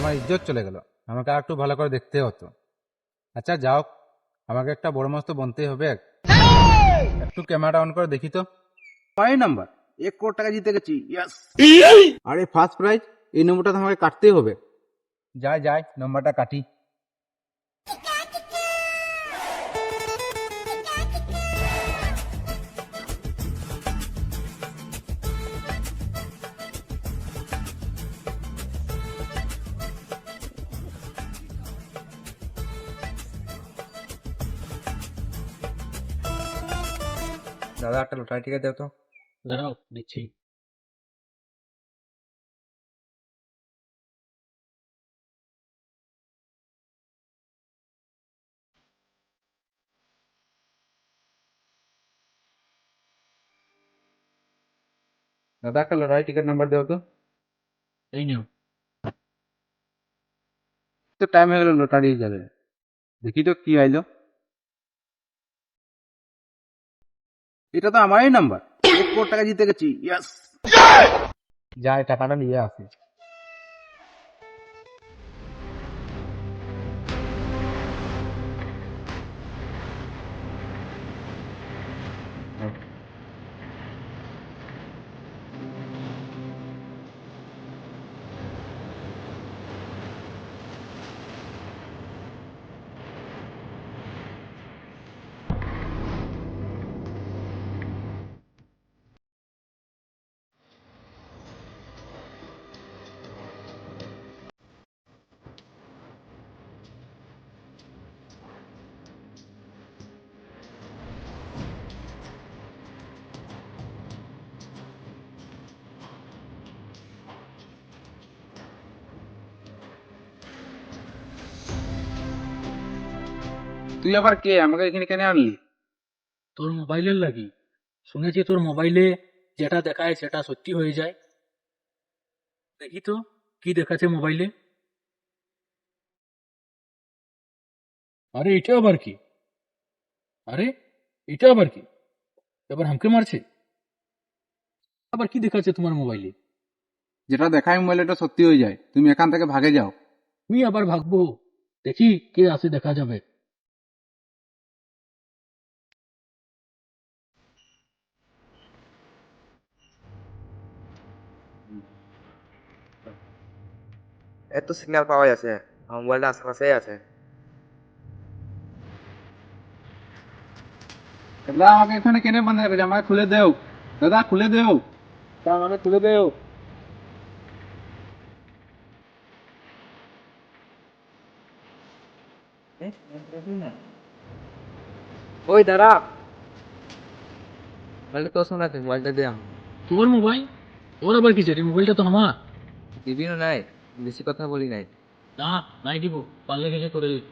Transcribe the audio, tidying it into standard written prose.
আমার ইজ্জত চলে গেল। আমাকে আর একটু ভালো করে দেখতে হতো। আচ্ছা যাও, আমাকে একটা বড় মস্ত বনতেই হবে। একটু ক্যামেরাটা অন করে দেখি তো। পাই নাম্বার 1 কোটি টাকা জিতে গেছি। ইয়েস। আরে ফার্স্ট প্রাইজ, এই নম্বরটা তো আমাকে কাটতেই হবে। যাই যাই, নম্বরটা কাটি। দাদা একটা লটারি টিকিট দাও তো। দাঁড়াও দিচ্ছি। দাদা একটা লটারি টিকিট নাম্বার দাও তো। এই নিও। তো টাইম হয়ে গেল, লটারি যাবে। দেখি তো কি আইলো। এটা তো আমারই নাম্বার, 1 কোটি টাকা জিতে গেছি। ইয়েস। যাই টাকাটা নিয়ে আসি। তুই আবার কে? আমাকে এখানে কেন আনলি? তোর মোবাইলের লাগি। শুনেছি তোর মোবাইলে যেটা দেখায় সেটা সত্যি হয়ে যায়। দেখি তো কি দেখাচ্ছে মোবাইলে। আরে এটা আবার কি? আরে এটা আবার কি? এবার হামকে মারছে। আবার কি দেখাচ্ছে তোমার মোবাইলে? যেটা দেখায় মোবাইলে এটা সত্যি হয়ে যায়। তুমি এখান থেকে ভাগে যাও। তুমি আবার ভাগবো? দেখি কে আসে, দেখা যাবে। এত সিগন্যাল পাওয়া যাচ্ছে, আমার মোবাইলটা আশেপাশেই আছে। দাদা আমাকে এখানে কেন বাঁধা রেখেছে? আমাকে খুলে দেও। দাদা খুলে দেও। আমাকে খুলে দেও। ওই দাঁড়া, মোবাইলটা তোর সঙ্গে আছে, মোবাইলটা দে আমার। তোর মোবাইল? ওর আবার কি রে? মোবাইলটা তো আমার। দিবি না? নাই, বেশি কথা বলি নাই। না, নাই দিব, পারলে কিছু করে দিবি।